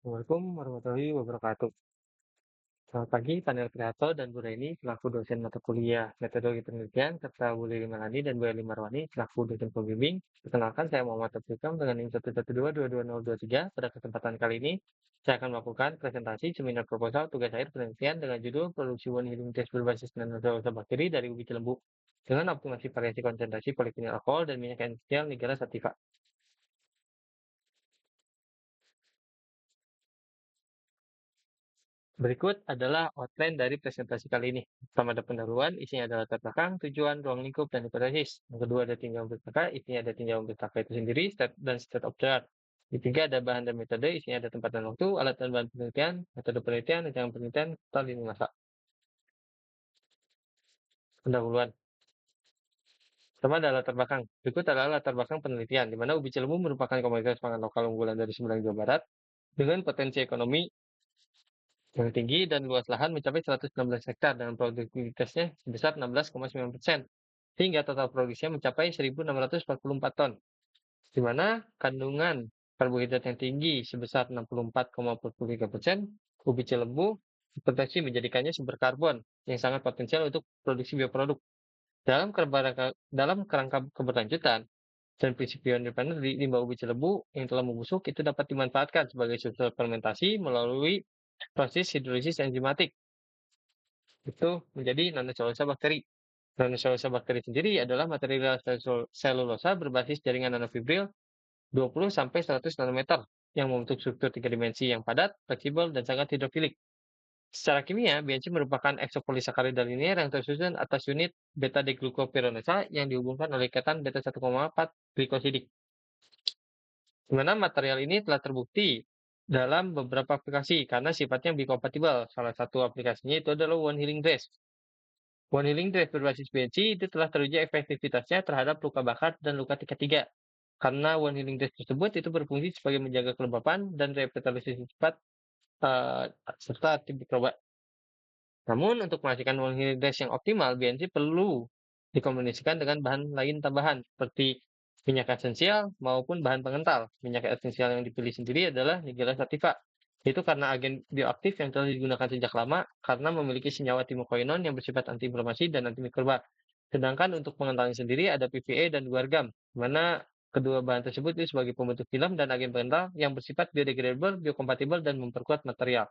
Assalamualaikum warahmatullahi wabarakatuh. Selamat pagi, Panel Kreator dan Bu Reni, selaku dosen mata kuliah Metodologi Penelitian, serta Bu Lili Malani dan Bu Eli Marwani, selaku dosen pembimbing. Perkenalkan, saya Muhammad Abdulkam dengan NIM 112222023. Pada kesempatan kali ini, saya akan melakukan presentasi seminar proposal tugas akhir penelitian dengan judul Produksi One Healing Test berbasis nanoselula bakteri dari ubi cilembu dengan optimasi variasi konsentrasi polivinil alkohol dan minyak esensial Nigella sativa. Berikut adalah outline dari presentasi kali ini. Pertama ada pendahuluan, isinya adalah latar belakang, tujuan, ruang lingkup, dan hipotesis. Yang kedua ada tinjauan bertaka, isinya ada tinjauan bertaka itu sendiri, dan state of the art. Ketiga ada bahan dan metode, isinya ada tempat dan waktu, alat dan bahan penelitian, metode penelitian, rencana penelitian, serta lini masa. Pendahuluan. Pertama adalah latar belakang. Berikut adalah latar belakang penelitian, di mana ubi cilembu merupakan komoditas pangan lokal unggulan dari Sumedang, Jawa Barat, dengan potensi ekonomi yang tinggi dan luas lahan mencapai 116 hektar dengan produktivitasnya sebesar 16,9%, sehingga total produksinya mencapai 1.644 ton, di mana kandungan karbohidrat yang tinggi sebesar 64,43%, ubi cilembu berpotensi menjadikannya sumber karbon yang sangat potensial untuk produksi bioproduk. Dalam kerangka keberlanjutan dan prinsip bioindependen di limbah ubi cilembu yang telah membusuk itu dapat dimanfaatkan sebagai substrat fermentasi melalui proses hidrolisis enzimatik itu menjadi nanoselulosa bakteri. Nanoselulosa bakteri sendiri adalah material selulosa berbasis jaringan nanofibril 20 sampai 100 nanometer yang membentuk struktur tiga dimensi yang padat, fleksibel, dan sangat hidrofilik. Secara kimia, BNC merupakan eksopolisakarida linier yang tersusun atas unit beta-deglucopironasa yang dihubungkan oleh ikatan beta 1,4 glikosidik. Di mana material ini telah terbukti dalam beberapa aplikasi karena sifatnya biokompatibel. Salah satu aplikasinya itu adalah One Healing Dress. One Healing Dress berbasis BNC itu telah teruji efektivitasnya terhadap luka bakar dan luka tingkat 3. Karena One Healing Dress tersebut itu berfungsi sebagai menjaga kelembapan dan revitalisasi cepat uh, serta antimikroba. Namun untuk menghasilkan One Healing Dress yang optimal, BNC perlu dikombinasikan dengan bahan lain tambahan seperti minyak esensial maupun bahan pengental. Minyak esensial yang dipilih sendiri adalah Nigella sativa. Itu karena agen bioaktif yang telah digunakan sejak lama karena memiliki senyawa timokoinon yang bersifat antiinflamasi dan antimikroba. Sedangkan untuk pengentalnya sendiri ada PVA dan guargam, di mana kedua bahan tersebut itu sebagai pembentuk film dan agen pengental yang bersifat biodegradable, biokompatibel, dan memperkuat material.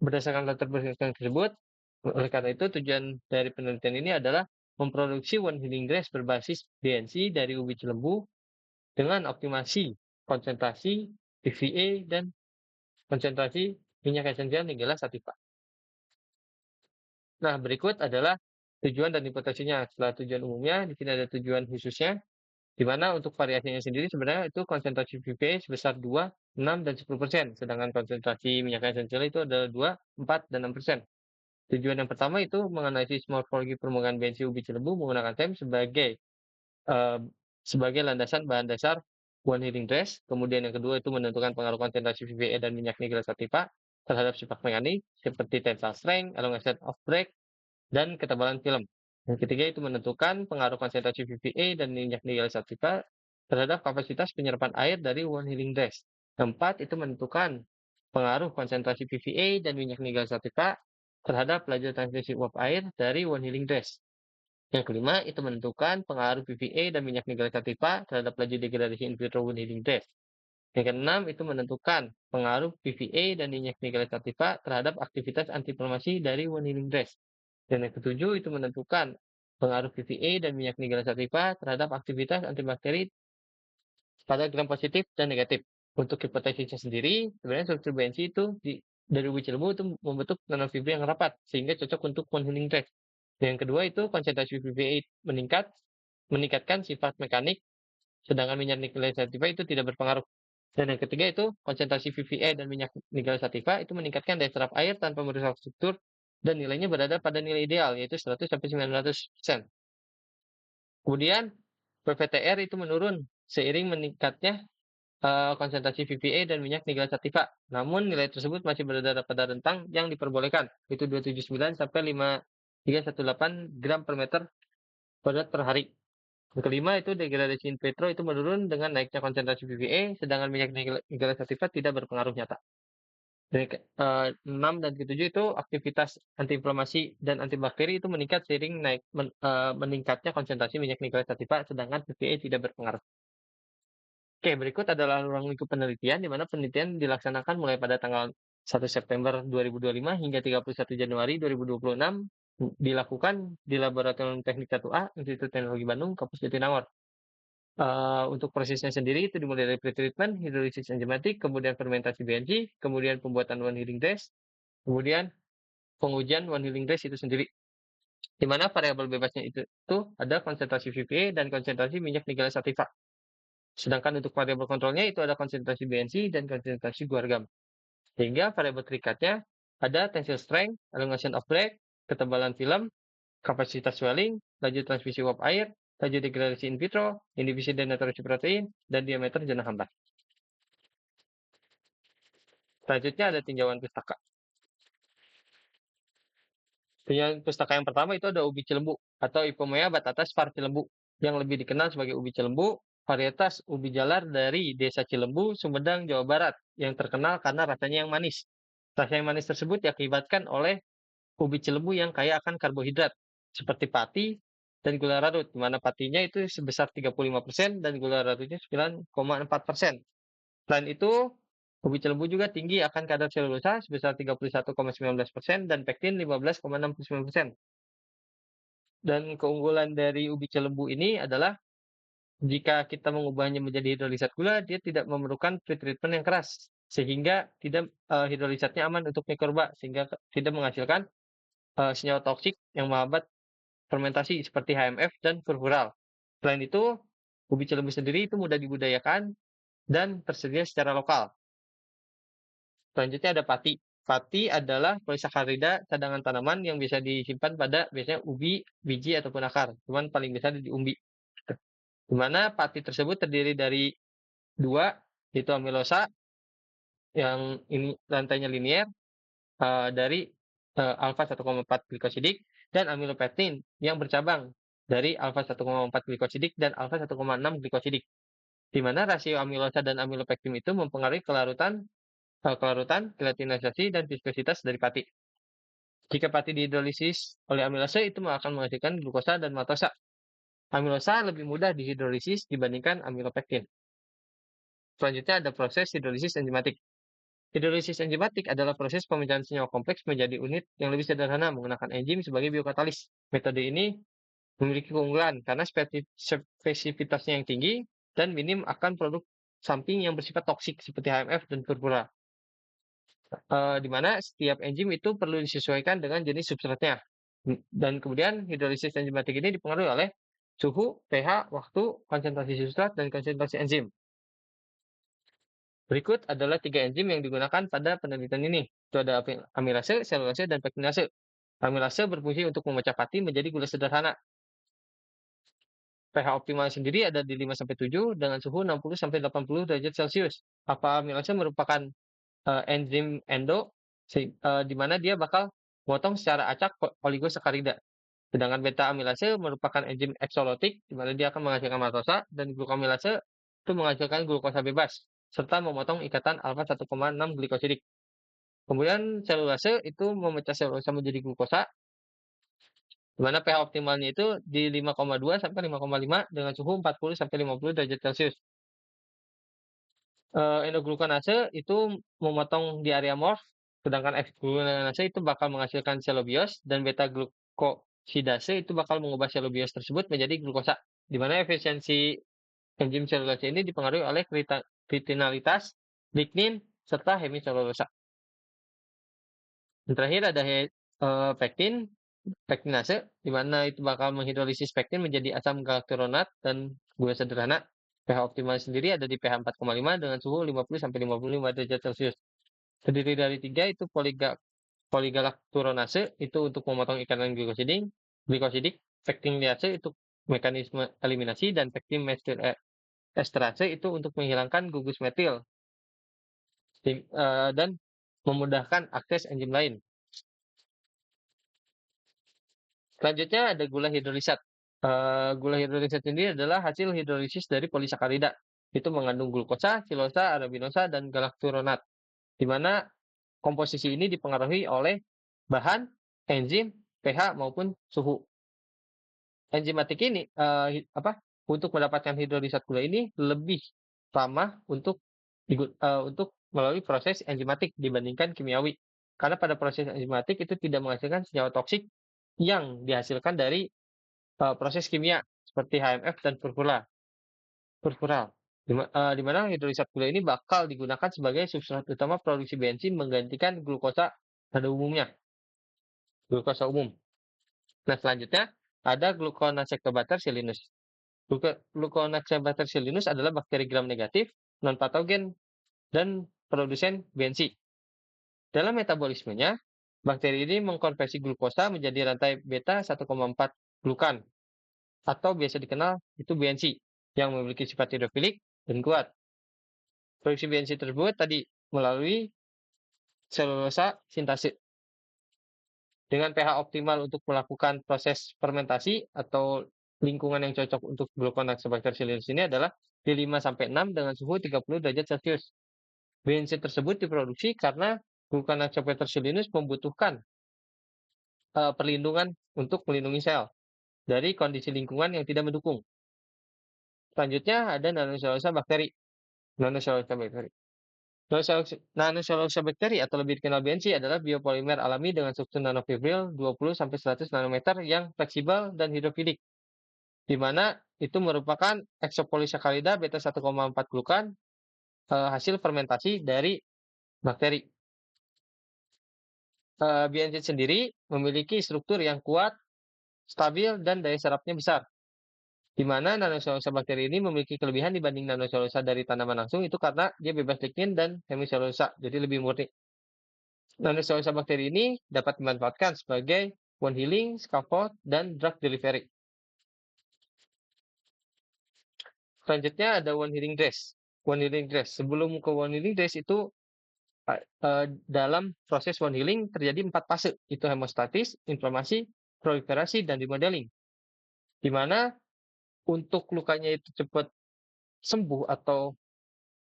Berdasarkan latar belakang tersebut, oleh karena itu tujuan dari penelitian ini adalah memproduksi One Healing Grass berbasis DNC dari ubi cilembu dengan optimasi konsentrasi PVA dan konsentrasi minyak esensial Nigella sativa. Nah, berikut adalah tujuan dan hipotesisnya. Setelah tujuan umumnya, di sini ada tujuan khususnya, di mana untuk variasinya sendiri sebenarnya itu konsentrasi PVA sebesar 2, 6, dan 10%, sedangkan konsentrasi minyak esensial itu adalah 2, 4, dan 6%. Tujuan yang pertama itu menganalisis morfologi permukaan bensin ubi cilembu menggunakan TEM eh, sebagai landasan bahan dasar One Healing Dress. Kemudian yang kedua itu menentukan pengaruh konsentrasi VVE dan minyak nigel sativa terhadap sifat mekanik seperti tensile strength, elongation of break, dan ketebalan film. Yang ketiga itu menentukan pengaruh konsentrasi VVE dan minyak nigel sativa terhadap kapasitas penyerapan air dari One Healing Dress. Keempat itu menentukan pengaruh konsentrasi PVA dan minyak nigel sativa terhadap laju transmisi uap air dari One Healing Dress. Yang kelima, itu menentukan pengaruh PVA dan minyak nigel sativa terhadap laju degradasi in vitro One Healing Dress. Yang keenam, itu menentukan pengaruh PVA dan minyak nigel sativa terhadap aktivitas antiinflamasi dari One Healing Dress. Dan yang ketujuh, itu menentukan pengaruh PVA dan minyak nigel sativa terhadap aktivitas antibakteri pada gram positif dan negatif. Untuk hipotesisnya sendiri, sebenarnya struktur BNC itu dari ubi cilembu itu membentuk nanofibri yang rapat, sehingga cocok untuk one healing tract. Yang kedua itu konsentrasi PVA meningkatkan sifat mekanik, sedangkan minyak nikel sativa itu tidak berpengaruh. Dan yang ketiga itu konsentrasi PVA dan minyak nikel sativa itu meningkatkan daya serap air tanpa merusak struktur dan nilainya berada pada nilai ideal yaitu 100 sampai 900%. Kemudian PVTR itu menurun seiring meningkatnya konsentrasi VVA dan minyak nigel sativa. Namun nilai tersebut masih berada pada rentang yang diperbolehkan, yaitu 279 sampai 5318 gram per meter padat per hari. Yang kelima itu degradasi in vitro itu menurun dengan naiknya konsentrasi PPA, sedangkan minyak nigel sativa tidak berpengaruh nyata. Dan 6 dan ketujuh itu aktivitas antiinflamasi dan antibakteri itu meningkat seiring meningkatnya konsentrasi minyak nigel sativa, sedangkan PPA tidak berpengaruh. Oke, berikut adalah ruang lingkup penelitian, di mana penelitian dilaksanakan mulai pada tanggal 1 September 2025 hingga 31 Januari 2026, dilakukan di Laboratorium Teknik 1A, Institut Teknologi Bandung, Kampus Jatinangor. Untuk prosesnya sendiri itu dimulai dari pretreatment, hidrolisis enzimatik, kemudian fermentasi BNC, kemudian pembuatan one healing dress, kemudian pengujian one healing dress itu sendiri. Di mana variabel bebasnya itu ada konsentrasi VPA dan konsentrasi minyak nigel sativa. Sedangkan untuk variabel kontrolnya itu ada konsentrasi BNC dan konsentrasi guargam. Sehingga variabel terikatnya ada tensile strength, elongation of break, ketebalan film, kapasitas swelling, laju transmisi uap air, laju degradasi in vitro, inhibisi denaturasi protein, dan diameter zona hambar. Selanjutnya ada tinjauan pustaka. Tinjauan pustaka yang pertama itu ada ubi cilembu atau Ipomea batatas var cilembu yang lebih dikenal sebagai ubi cilembu, varietas ubi jalar dari Desa Cilembu, Sumedang, Jawa Barat yang terkenal karena rasanya yang manis. Rasa yang manis tersebut diakibatkan oleh ubi cilembu yang kaya akan karbohidrat seperti pati dan gula larut, di mana patinya itu sebesar 35% dan gula larutnya 9,4%. Selain itu, ubi cilembu juga tinggi akan kadar selulosa sebesar 31,19% dan pektin 15,69%. Dan keunggulan dari ubi cilembu ini adalah jika kita mengubahnya menjadi hidrolisat gula, dia tidak memerlukan pretreatment yang keras, sehingga tidak hidrolisatnya aman untuk mikroba, sehingga tidak menghasilkan senyawa toksik yang menghambat fermentasi seperti HMF dan furfural. Selain itu, ubi cilembu sendiri itu mudah dibudidayakan dan tersedia secara lokal. Selanjutnya ada pati. Pati adalah polisakarida cadangan tanaman yang bisa disimpan pada biasanya ubi, biji ataupun akar. Cuman paling besar di umbi. Di mana pati tersebut terdiri dari dua, yaitu amilosa yang ini rantainya linier dari alfa 1,4 glikosidik dan amilopektin yang bercabang dari alfa 1,4 glikosidik dan alfa 1,6 glikosidik. Di mana rasio amilosa dan amilopektin itu mempengaruhi kelarutan, gelatinisasi, dan viskositas dari pati. Jika pati dihidrolisis oleh amilase, itu akan menghasilkan glukosa dan maltosa. Amilosa lebih mudah dihidrolisis dibandingkan amilopektin. Selanjutnya ada proses hidrolisis enzimatik. Hidrolisis enzimatik adalah proses pemecahan senyawa kompleks menjadi unit yang lebih sederhana menggunakan enzim sebagai biokatalis. Metode ini memiliki keunggulan karena spesifitasnya yang tinggi dan minim akan produk samping yang bersifat toksik seperti HMF dan purpura. Di mana setiap enzim itu perlu disesuaikan dengan jenis substratnya. Dan kemudian hidrolisis enzimatik ini dipengaruhi oleh suhu, pH, waktu, konsentrasi substrat, dan konsentrasi enzim. Berikut adalah 3 enzim yang digunakan pada penelitian ini. Itu ada amilase, selulase, dan pektinase. Amilase berfungsi untuk memecah pati menjadi gula sederhana. pH optimal sendiri ada di 5-7 dengan suhu 60-80 derajat Celcius. Apa amilase merupakan enzim endo, di mana dia bakal memotong secara acak oligosakarida. Sedangkan beta amilase merupakan enzim eksolotik, di mana dia akan menghasilkan maltosa, dan glukoamilase itu menghasilkan glukosa bebas, serta memotong ikatan alfa 1,6 glikosidik. Kemudian selulase itu memecah selulosa menjadi glukosa, di mana pH optimalnya itu di 5,2 sampai 5,5 dengan suhu 40 sampai 50 derajat Celcius. Endogluconase itu memotong di area morf, sedangkan X-gluconase itu bakal menghasilkan selobios dan beta glukosidase itu bakal mengubah selobios tersebut menjadi glukosa. Di mana efisiensi enzim selulase ini dipengaruhi oleh kritinalitas, lignin, serta hemiselulosa. Dan terakhir ada pektinase, di mana itu bakal menghidrolisis pektin menjadi asam galaktoronat dan gula sederhana. pH optimal sendiri ada di pH 4,5 dengan suhu 50-55 derajat Celcius. Terdiri dari 3 itu poligalakturonase itu untuk memotong ikatan glikosidik, pektinase itu mekanisme eliminasi, dan pektin metil esterase itu untuk menghilangkan gugus metil dan memudahkan akses enzim lain. Selanjutnya ada gula hidrolisat. Gula hidrolisit sendiri adalah hasil hidrolisis dari polisakarida. Itu mengandung glukosa, silosa, arabinosa, dan galakturonat. Di mana komposisi ini dipengaruhi oleh bahan, enzim, pH maupun suhu. Enzimatik ini untuk mendapatkan hidrolisat gula ini lebih ramah untuk melalui proses enzimatik dibandingkan kimiawi. Karena pada proses enzimatik itu tidak menghasilkan senyawa toksik yang dihasilkan dari proses kimia seperti HMF dan furfural. Di mana hidrolisat gula ini bakal digunakan sebagai substrat utama produksi bensin menggantikan glukosa pada umumnya, glukosa umum. Nah, selanjutnya ada Gluconazeptobacter sillinus. Gluconazeptobacter sillinus adalah bakteri gram negatif, non-patogen, dan produsen BNC. Dalam metabolismenya, bakteri ini mengkonversi glukosa menjadi rantai beta 1,4 glukan, atau biasa dikenal itu BNC, yang memiliki sifat hidrofilik dan kuat. Produksi BNC tersebut tadi melalui selulosa sintase. Dengan pH optimal untuk melakukan proses fermentasi atau lingkungan yang cocok untuk Gluconazeptobacter sillinus ini adalah di 5-6 dengan suhu 30 derajat Celcius. BNC tersebut diproduksi karena Gluconazeptobacter sillinus membutuhkan perlindungan untuk melindungi sel dari kondisi lingkungan yang tidak mendukung. Selanjutnya ada nanoselulosa bakteri. Nanoselulosa bakteri. Nanoselulosa bakteri atau lebih dikenal BNC adalah biopolimer alami dengan struktur nanofibril 20-100 nanometer yang fleksibel dan hidrofilik, di mana itu merupakan eksopolisakarida beta 1,4 glukan hasil fermentasi dari bakteri. BNC sendiri memiliki struktur yang kuat, stabil, dan daya serapnya besar. Di mana nanoselulosa bakteri ini memiliki kelebihan dibanding nanoselulosa dari tanaman langsung itu karena dia bebas lignin dan hemiselulosa, jadi lebih murni. Nanoselulosa bakteri ini dapat dimanfaatkan sebagai wound healing, scaffold, dan drug delivery. Selanjutnya ada wound healing dress. Wound healing dress. Sebelum ke wound healing dress itu dalam proses wound healing terjadi 4 fase. Itu hemostatis, inflamasi, proliferasi, dan remodeling. Di mana untuk lukanya itu cepat sembuh atau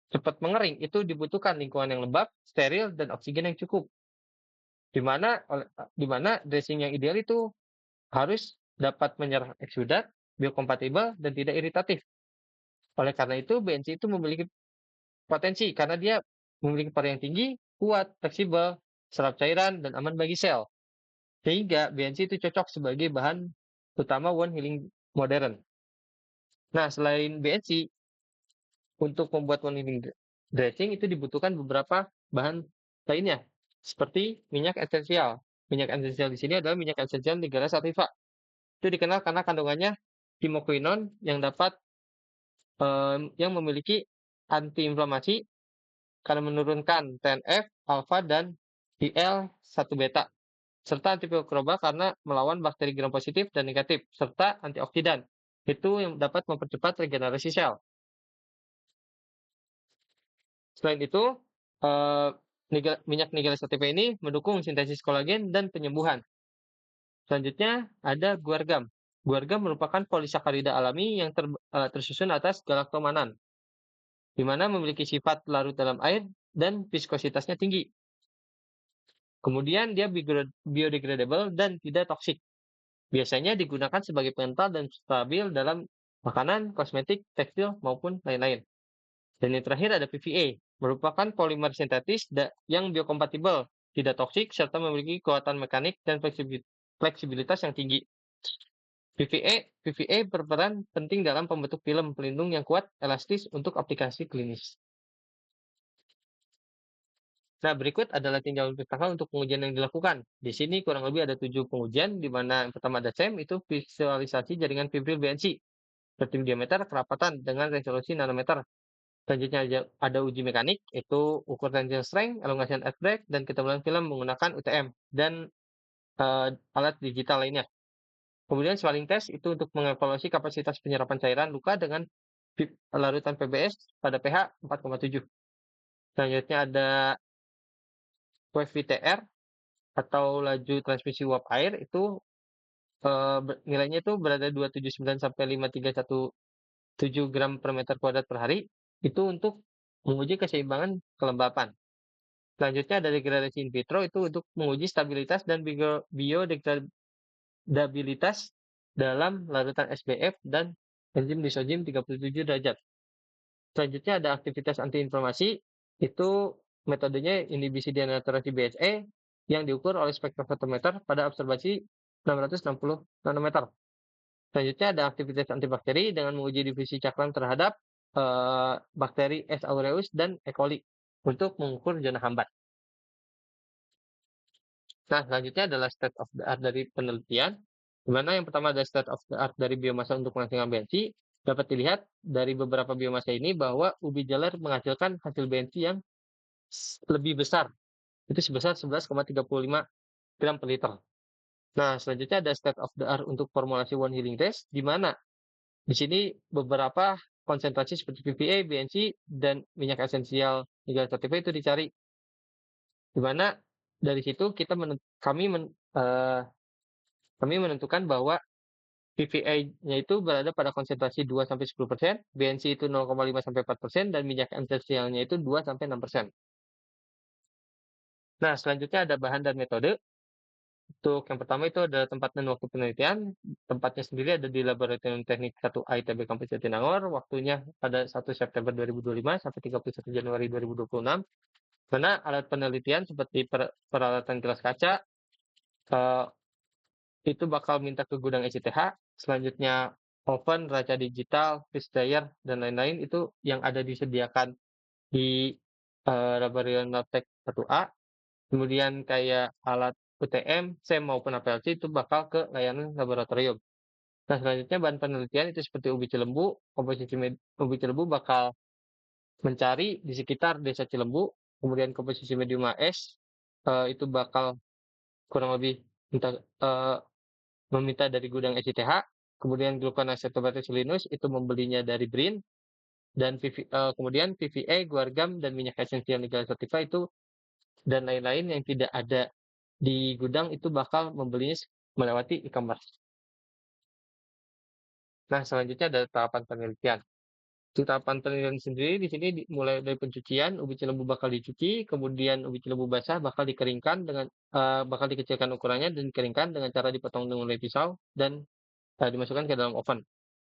cepat mengering, itu dibutuhkan lingkungan yang lembab, steril, dan oksigen yang cukup. Di mana dressing yang ideal itu harus dapat menyerap eksudat, biokompatibel, dan tidak iritatif. Oleh karena itu, BNC itu memiliki potensi karena dia memiliki pori yang tinggi, kuat, fleksibel, serap cairan, dan aman bagi sel. Sehingga BNC itu cocok sebagai bahan utama wound healing modern. Nah, selain BNC, untuk membuat wound healing dressing itu dibutuhkan beberapa bahan lainnya, seperti minyak esensial. Minyak esensial di sini adalah minyak esensial Nigella sativa. Itu dikenal karena kandungannya timoquinone yang memiliki antiinflamasi karena menurunkan TNF, alfa, dan IL-1 beta, serta antimikroba karena melawan bakteri gram positif dan negatif, serta antioksidan. Itu yang dapat mempercepat regenerasi sel. Selain itu, eh, minyak Nigella sativa ini mendukung sintesis kolagen dan penyembuhan. Selanjutnya ada guargam. Guargam merupakan polisakarida alami yang tersusun atas galaktomanan, di mana memiliki sifat larut dalam air dan viskositasnya tinggi. Kemudian dia biodegradable dan tidak toksik. Biasanya digunakan sebagai pengental dan stabil dalam makanan, kosmetik, tekstil, maupun lain-lain. Dan yang terakhir ada PVA, merupakan polimer sintetis yang biokompatibel, tidak toksik, serta memiliki kekuatan mekanik dan fleksibilitas yang tinggi. PVA berperan penting dalam pembentuk film pelindung yang kuat, elastis untuk aplikasi klinis. Nah, berikut adalah tinjauan pustaka untuk pengujian yang dilakukan. Di sini kurang lebih ada 7 pengujian, di mana yang pertama ada SEM, itu visualisasi jaringan fibril BNC, bertim diameter, kerapatan, dengan resolusi nanometer. Selanjutnya ada uji mekanik, itu ukur tensile strength, elongation edge break, dan ketebalan film menggunakan UTM, dan alat digital lainnya. Kemudian swelling test, itu untuk mengevaluasi kapasitas penyerapan cairan luka dengan larutan PBS pada pH 4,7. Selanjutnya ada wave VTR, atau laju transmisi uap air, itu nilainya itu berada 279 sampai 5,317 gram per meter kuadrat per hari, itu untuk menguji keseimbangan kelembapan. Selanjutnya ada degradasi in vitro itu untuk menguji stabilitas dan biodegradabilitas dalam larutan SBF dan enzim lisozyme 37 derajat. Selanjutnya ada aktivitas antiinflamasi, itu metodenya inhibisi denaturasi BSE yang diukur oleh spektrofotometer pada observasi 660 nanometer. Selanjutnya ada aktivitas antibakteri dengan menguji divisi cakram terhadap bakteri S. aureus dan E. coli untuk mengukur zona hambat. Nah, selanjutnya adalah state of the art dari penelitian, di mana yang pertama ada state of the art dari biomasa untuk menghasilkan bensin. Dapat dilihat dari beberapa biomasa ini bahwa ubi jalar menghasilkan hasil bensin yang lebih besar, itu sebesar 11,35 gram per liter. Nah, selanjutnya ada state of the art untuk formulasi one healing test, di mana di sini beberapa konsentrasi seperti PPA, BNC, dan minyak esensial nikel sativa itu dicari. Di mana dari situ kami menentukan bahwa PPA-nya itu berada pada konsentrasi 2-10%, BNC itu 0,5-4%, dan minyak esensialnya itu 2-6%. Nah, selanjutnya ada bahan dan metode. Untuk yang pertama itu adalah tempat dan waktu penelitian. Tempatnya sendiri ada di Laboratorium Teknik 1A ITB Kampus Jatinangor. Waktunya pada 1 September 2025 sampai 31 Januari 2026. Karena alat penelitian seperti peralatan gelas kaca, eh, itu bakal minta ke gudang SITH. Selanjutnya oven, raca digital, fish dryer, dan lain-lain itu yang ada disediakan di Laboratorium Labtek 1A. Kemudian kayak alat UTM, SEM maupun APLC itu bakal ke layanan laboratorium. Nah, selanjutnya bahan penelitian itu seperti ubi cilembu, ubi cilembu bakal mencari di sekitar desa Cilembu, kemudian komposisi medium AS itu bakal kurang lebih eh, meminta dari gudang SITH, kemudian gluconacetobacillus itu membelinya dari BRIN, dan kemudian PVA, guargam, dan minyak esensial nikel sativa itu dan lain-lain yang tidak ada di gudang itu bakal membelinya melewati e-commerce. Nah, selanjutnya ada tahapan penelitian. Tahapan penelitian sendiri di sini mulai dari pencucian, ubi cilembu bakal dicuci, kemudian ubi cilembu basah bakal dikeringkan bakal dikecilkan ukurannya dan dikeringkan dengan cara dipotong dengan pisau dan dimasukkan ke dalam oven.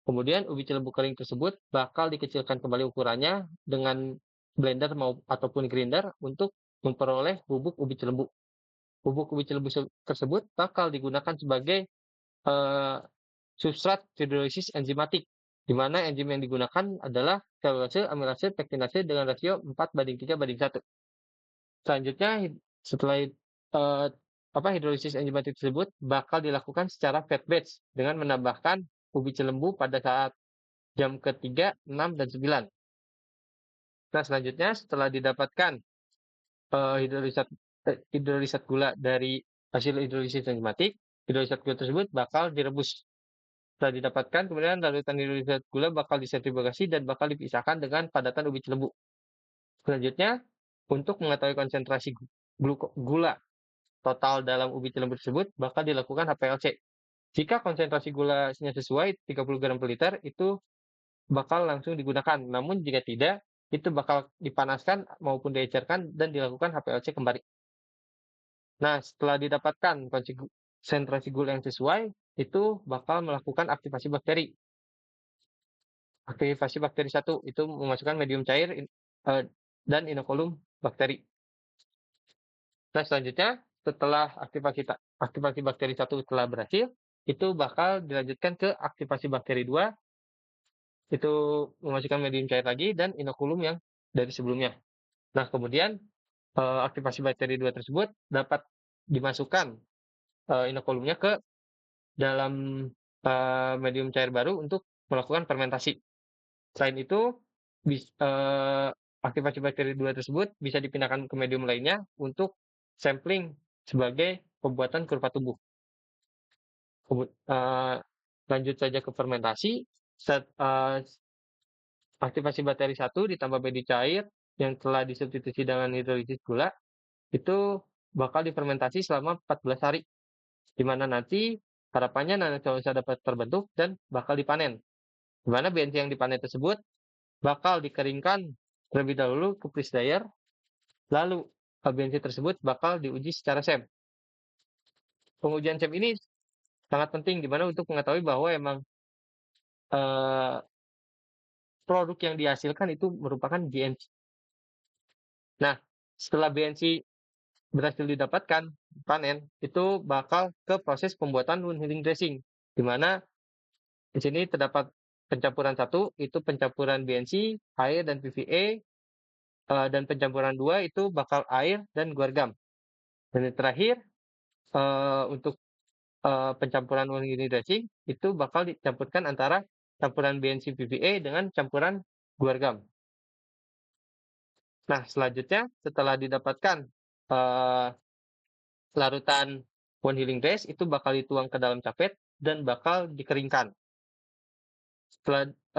Kemudian ubi cilembu kering tersebut bakal dikecilkan kembali ukurannya dengan blender ataupun grinder untuk memperoleh bubuk ubi cilembu. Bubuk ubi cilembu tersebut bakal digunakan sebagai eh, substrat hidrolisis enzimatik, di mana enzim yang digunakan adalah selulase, amilase, pektinase dengan rasio 4:3:1. Selanjutnya, setelah hidrolisis enzimatik tersebut bakal dilakukan secara fed batch dengan menambahkan ubi cilembu pada saat jam ketiga, 6, dan 9. Nah, selanjutnya setelah didapatkan hidrolisat gula dari hasil hidrolisis enzimatik, hidrolisat gula tersebut bakal direbus. Setelah didapatkan, kemudian larutan hidrolisat gula bakal disentrifugasi dan bakal dipisahkan dengan padatan ubi cilembu. Selanjutnya, untuk mengetahui konsentrasi gula total dalam ubi cilembu tersebut, bakal dilakukan HPLC. Jika konsentrasi gulanya sesuai 30 gram per liter, itu bakal langsung digunakan. Namun jika tidak, itu bakal dipanaskan maupun diecerkan dan dilakukan HPLC kembali. Nah, setelah didapatkan konsentrasi gula yang sesuai, itu bakal melakukan aktivasi bakteri. Aktivasi bakteri 1 itu memasukkan medium cair dan inokulum bakteri. Nah, selanjutnya setelah aktivasi bakteri 1 telah berhasil, itu bakal dilanjutkan ke aktivasi bakteri 2, itu memasukkan medium cair lagi dan inokulum yang dari sebelumnya. Nah, kemudian aktivasi bakteri 2 tersebut dapat dimasukkan inokulumnya ke dalam medium cair baru untuk melakukan fermentasi. Selain itu, aktivasi bakteri 2 tersebut bisa dipindahkan ke medium lainnya untuk sampling sebagai pembuatan kurva tubuh. Lanjut saja ke fermentasi. Aktivasi bakteri 1 ditambah medium cair yang telah disubstitusi dengan hidrolisis gula, itu bakal difermentasi selama 14 hari. Di mana nanti Harapannya nanoselulose dapat terbentuk dan bakal dipanen, di mana BNC yang dipanen tersebut bakal dikeringkan terlebih dahulu ke freeze dryer, lalu BNC tersebut bakal diuji secara SEM. Pengujian SEM ini sangat penting di mana untuk mengetahui bahwa emang eh, produk yang dihasilkan itu merupakan BNC. Nah, setelah BNC berhasil didapatkan panen, itu bakal ke proses pembuatan wound healing dressing, di mana di sini terdapat pencampuran satu itu pencampuran BNC, air dan PVA, dan pencampuran dua itu bakal air dan guargam. Dan yang terakhir untuk pencampuran wound healing dressing itu bakal dicampurkan antara campuran BNC PVA dengan campuran guargam. Nah, selanjutnya setelah didapatkan uh, larutan wound healing dress itu bakal dituang ke dalam capet dan bakal dikeringkan.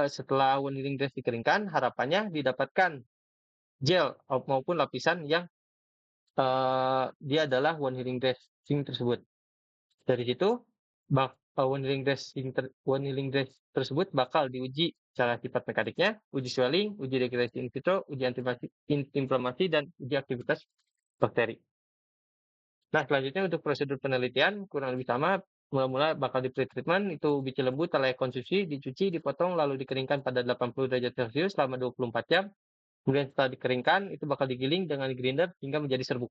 Setelah wound healing dress dikeringkan, harapannya didapatkan gel maupun lapisan yang dia adalah wound healing dressing tersebut. Dari situ, wound healing dress tersebut bakal diuji secara sifat mekaniknya, uji swelling, uji degradasi in vitro, uji inflamasi, dan uji aktivitas bakteri. Nah, selanjutnya untuk prosedur penelitian kurang lebih sama. Mula-mula bakal di pre-treatment, itu biji lembu telah konsumsi, dicuci, dipotong, lalu dikeringkan pada 80 derajat Celcius selama 24 jam. Kemudian setelah dikeringkan, itu bakal digiling dengan grinder hingga menjadi serbuk.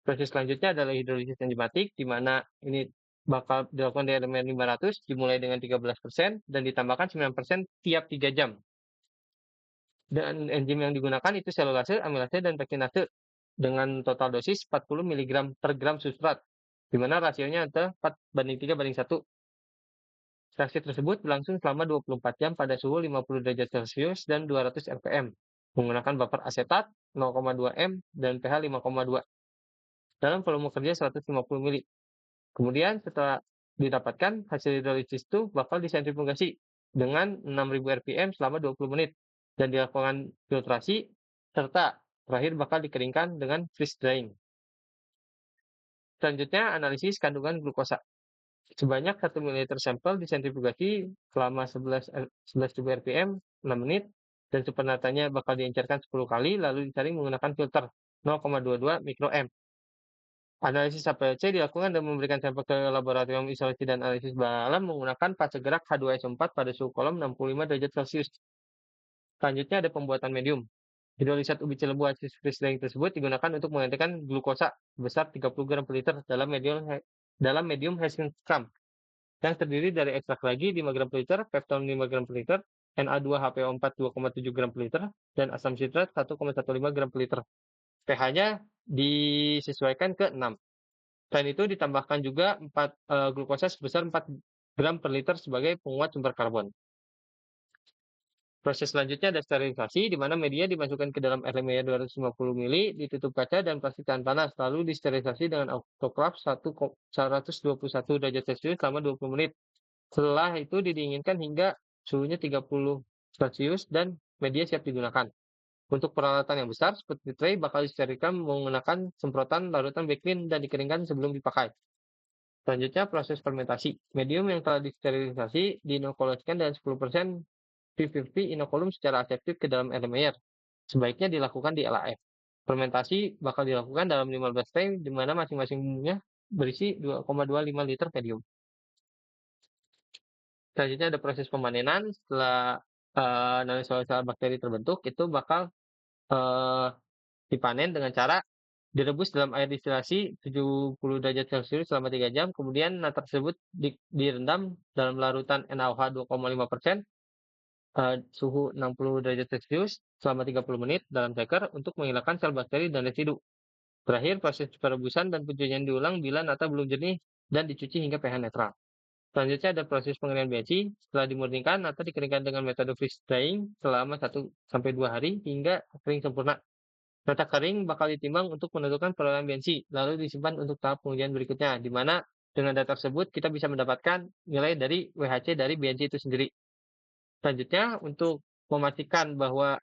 Proses selanjutnya adalah hidrolisis enzimatik, di mana ini bakal dilakukan di elemen 500, dimulai dengan 13% dan ditambahkan 9% tiap 3 jam. Dan enzim yang digunakan itu selulase, amilase, dan pektinase dengan total dosis 40 mg per gram substrat, di mana rasionya adalah 4:3:1. Reaksi tersebut berlangsung selama 24 jam pada suhu 50 derajat Celcius dan 200 rpm, menggunakan vapor asetat 0,2 m dan pH 5,2 dalam volume kerja 150 ml. Kemudian setelah didapatkan, hasil hidrolisis itu bakal disentrifugasi dengan 6000 rpm selama 20 menit dan dilakukan filtrasi serta terakhir bakal dikeringkan dengan freeze drying. Selanjutnya, analisis kandungan glukosa. Sebanyak 1 ml sampel disentrifugasi selama 11.000 rpm 6 menit dan supernatanya bakal diencerkan 10 kali lalu disaring menggunakan filter 0,22 mikroam. Analisis HPLC dilakukan dan memberikan sampel ke laboratorium isolasi dan analisis alam menggunakan fase gerak H2SO4 pada suhu kolom 65 derajat Celcius. Selanjutnya ada pembuatan medium. Hidrolisat ubi cilembu hasil freeze drying tersebut digunakan untuk menggantikan glukosa sebesar 30 gram per liter dalam medium Hessenkamp yang terdiri dari ekstrak ragi 5 gram per liter, pepton 5 gram per liter, Na2HPO4 2,7 gram per liter, dan asam sitrat 1,15 gram per liter. pH-nya disesuaikan ke 6. Selain itu ditambahkan juga glukosa sebesar 4 gram per liter sebagai penguat sumber karbon. Proses selanjutnya ada sterilisasi, di mana media dimasukkan ke dalam air lemnya 250 ml, ditutup kaca dan plastik tahan panas, lalu disterilisasi dengan autoclave 121 derajat Celcius selama 20 menit. Setelah itu didinginkan hingga suhunya 30 Celcius dan media siap digunakan. Untuk peralatan yang besar seperti tray bakal disterilkan menggunakan semprotan larutan backclean dan dikeringkan sebelum dipakai. Selanjutnya proses fermentasi. Medium yang telah disterilisasi diinokulasikan dengan 10% P50 inokulum secara aseptik ke dalam air Meyer. Sebaiknya dilakukan di LAF. Fermentasi bakal dilakukan dalam 15 tray di mana masing-masingnya berisi 2,25 liter medium. Selanjutnya ada proses pemanenan. Setelah nanoselulose bakteri terbentuk, itu bakal dipanen dengan cara direbus dalam air distilasi 70 derajat Celcius selama 3 jam, kemudian nat tersebut direndam dalam larutan NaOH 2,5%, suhu 60 derajat Celcius selama 30 menit dalam shaker untuk menghilangkan sel bakteri dan residu. Terakhir, proses perebusan dan pencucian diulang bila nata belum jernih dan dicuci hingga pH netral. Selanjutnya ada proses pengeringan BNC. Setelah dimurnikan, nata dikeringkan dengan metode freeze drying selama 1-2 hari hingga kering sempurna. Nata kering bakal ditimbang untuk menentukan perolehan BNC, lalu disimpan untuk tahap pengujian berikutnya, di mana dengan data tersebut kita bisa mendapatkan nilai dari WHC dari BNC itu sendiri. Selanjutnya, untuk memastikan bahwa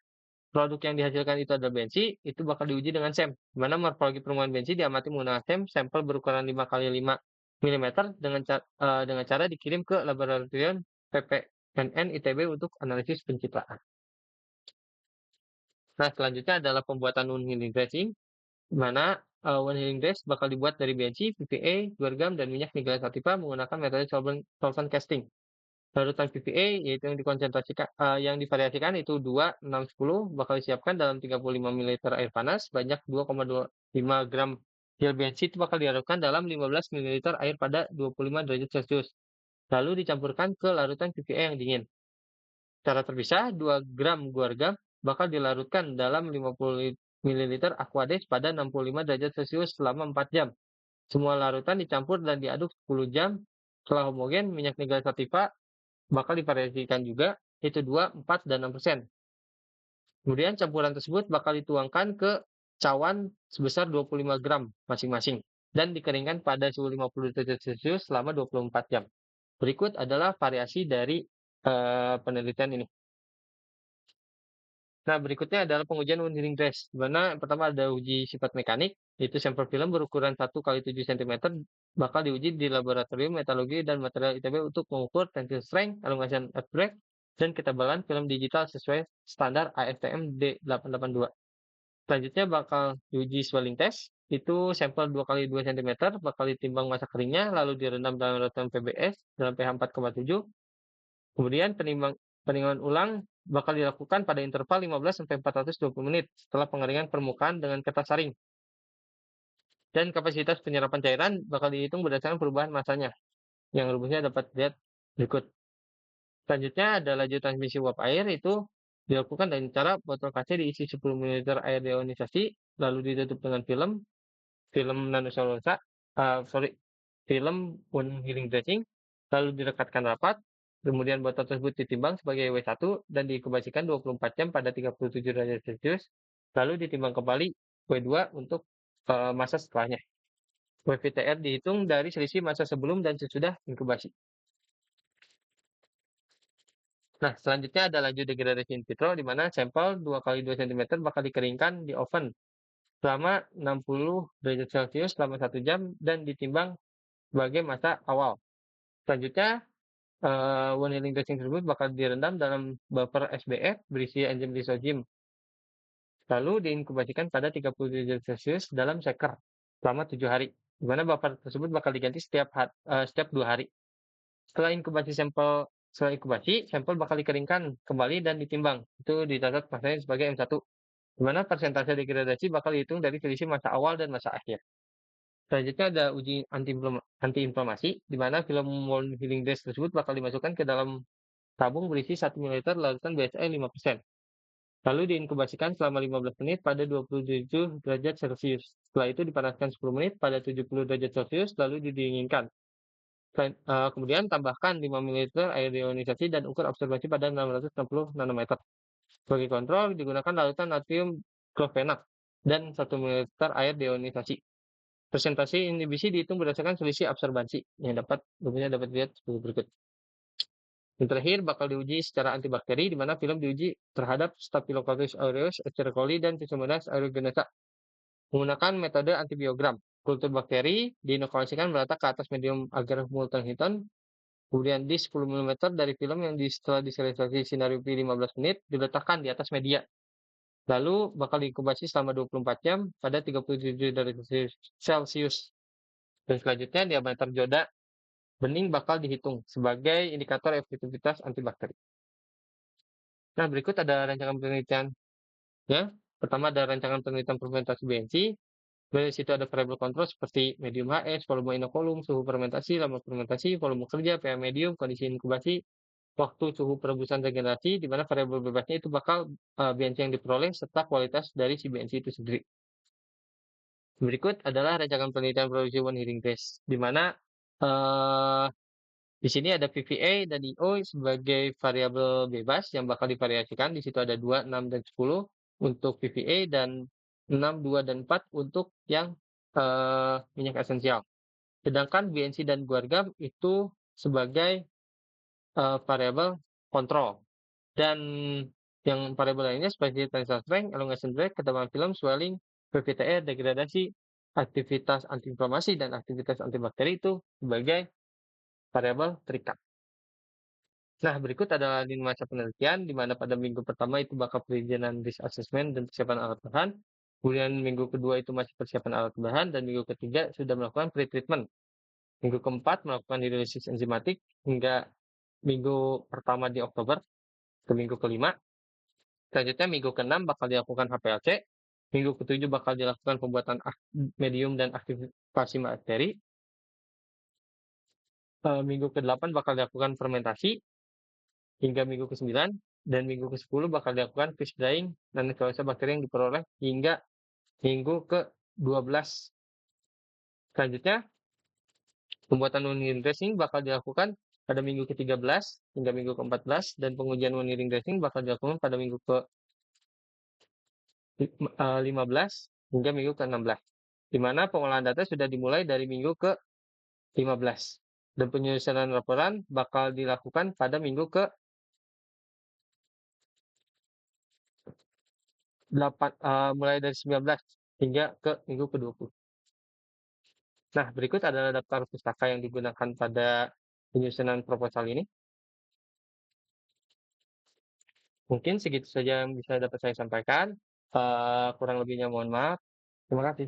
produk yang dihasilkan itu adalah BNC, itu bakal diuji dengan SEM, di mana morfologi permukaan BNC diamati menggunakan SEM sampel berukuran 5x5 milimeter dengan cara dikirim ke laboratorium PPNN ITB untuk analisis pencitraan. Nah, selanjutnya adalah pembuatan wound healing dressing, di mana wound healing dress bakal dibuat dari BNC, PVA, guargam, dan minyak nigel sativa menggunakan metode solvent casting. Larutan PVA yaitu yang divariasikan itu 2, 6, 10 bakal disiapkan dalam 35 ml air panas banyak 2,25 gram gel BNC itu bakal dilarutkan dalam 15 ml air pada 25 derajat Celcius. Lalu dicampurkan ke larutan PVA yang dingin. Secara terpisah, 2 gram guargam bakal dilarutkan dalam 50 ml Aquades pada 65 derajat Celcius selama 4 jam. Semua larutan dicampur dan diaduk 10 jam. Setelah homogen, minyak nigel sativa bakal divariasikan juga, yaitu 2, 4, dan 6%. Kemudian campuran tersebut bakal dituangkan ke cawan sebesar 25 gram masing-masing dan dikeringkan pada suhu 50 derajat Celcius selama 24 jam. Berikut adalah variasi dari penelitian ini. Nah, berikutnya adalah pengujian wound healing dress, di mana yang pertama ada uji sifat mekanik, yaitu sampel film berukuran 1 kali 7 cm bakal diuji di laboratorium metalurgi dan material ITB untuk mengukur tensile strength, elongation of break, dan ketebalan film digital sesuai standar ASTM D882. Selanjutnya bakal diuji swelling test, itu sampel 2 kali 2 cm bakal ditimbang massa keringnya, lalu direndam dalam larutan PBS dalam pH 4,7. Kemudian penimbangan ulang bakal dilakukan pada interval 15-420 menit setelah pengeringan permukaan dengan kertas saring. Dan kapasitas penyerapan cairan bakal dihitung berdasarkan perubahan masanya, yang rumusnya dapat dilihat berikut. Selanjutnya ada laju transmisi uap air, itu dilakukan dengan cara botol kaca diisi 10 ml air deionisasi, lalu ditutup dengan film nanoselulosa, film wound healing dressing, lalu direkatkan rapat, kemudian botol tersebut ditimbang sebagai W1 dan diinkubasikan 24 jam pada 37 derajat Celcius, lalu ditimbang kembali W2 untuk masa setelahnya. WVTR dihitung dari selisih masa sebelum dan sesudah inkubasi. Nah, selanjutnya ada laju degradasi in vitro, di mana sampel 2 kali 2 cm bakal dikeringkan di oven selama 60 derajat Celcius selama 1 jam dan ditimbang sebagai masa awal. Selanjutnya, wound healing dressing tersebut bakal direndam dalam buffer SBF berisi enzim lysozyme. Lalu diinkubasikan pada 30 derajat Celcius dalam shaker selama 7 hari, di mana buffer tersebut bakal diganti setiap 2 hari. Setelah inkubasi, sampel bakal dikeringkan kembali dan ditimbang. Itu dicatat masanya sebagai M1, di mana persentase degradasi bakal dihitung dari selisih masa awal dan masa akhir. Selanjutnya ada uji antiinflamasi, di mana film wound healing dress tersebut bakal dimasukkan ke dalam tabung berisi 1 ml larutan BSE 5%. Lalu diinkubasikan selama 15 menit pada 27 derajat Celcius. Setelah itu dipanaskan 10 menit pada 70 derajat Celcius, lalu didinginkan. Kemudian tambahkan 5 ml air deionisasi dan ukur absorbasi pada 660 nanometer. Sebagai kontrol, digunakan larutan natrium clofenak dan 1 ml air deionisasi. Presentasi inhibisi dihitung berdasarkan selisih absorbansi yang dapat dilihat sebagai berikut. Yang terakhir bakal diuji secara antibakteri, di mana film diuji terhadap Staphylococcus aureus, Escherichia coli, dan Pseudomonas aeruginosa menggunakan metode antibiogram. Kultur bakteri diinokulasikan merata ke atas medium agar molten Hinton, kemudian di 10 mm dari film yang setelah disterilisasi sinar UV 15 menit diletakkan di atas media. Lalu bakal diinkubasi selama 24 jam pada 37 derajat Celcius. Dan selanjutnya diameter joda bening bakal dihitung sebagai indikator efektivitas antibakteri. Nah, berikut ada rancangan penelitian. Ya, pertama ada rancangan penelitian fermentasi BNC. Dari situ ada variabel kontrol seperti medium HS, volume inokulum, suhu fermentasi, lama fermentasi, volume kerja, pH medium, kondisi inkubasi, waktu suhu perebusan regenerasi, di mana variabel bebasnya itu bakal BNC yang diperoleh serta kualitas dari si BNC itu sendiri. Berikut adalah rancangan penelitian produksi wound healing test, di mana di sini ada PVA dan IO sebagai variabel bebas yang bakal divariasikan. Di situ ada 2, 6, dan 10 untuk PVA dan 6, 2, dan 4 untuk yang minyak esensial. Sedangkan BNC dan guargam itu sebagai variabel kontrol. Dan yang variabel lainnya seperti tensile strength, elongation rate, ketebalan film, swelling, PVTR, degradasi, aktivitas antiinflamasi dan aktivitas antibakteri itu sebagai variabel terikat. Nah, berikut adalah 5 macam penelitian, di mana pada minggu pertama itu bakal perizinan risk assessment dan persiapan alat bahan, kemudian minggu kedua itu masih persiapan alat bahan, dan minggu ketiga sudah melakukan pre-treatment. Minggu keempat melakukan hidrolisis enzimatik hingga minggu pertama di Oktober ke minggu kelima. Selanjutnya minggu keenam bakal dilakukan HPLC, minggu ketujuh bakal dilakukan pembuatan medium dan aktivasi bakteri, minggu ke-8 bakal dilakukan fermentasi, hingga minggu ke-9, dan minggu ke-10 bakal dilakukan freeze drying dan netralisasi bakteri yang diperoleh hingga minggu ke-12. Selanjutnya, pembuatan monitoring dressing bakal dilakukan pada minggu ke-13 hingga minggu ke-14, dan pengujian monitoring dressing bakal dilakukan pada minggu ke-15 hingga minggu ke-16, di mana pengolahan data sudah dimulai dari minggu ke-15, dan penyusunan laporan bakal dilakukan pada minggu ke-8, mulai dari 19 hingga ke minggu ke-20. Nah, berikut adalah daftar pustaka yang digunakan pada penyusunan proposal ini. Mungkin segitu saja yang bisa dapat saya sampaikan, kurang lebihnya mohon maaf. Terima kasih.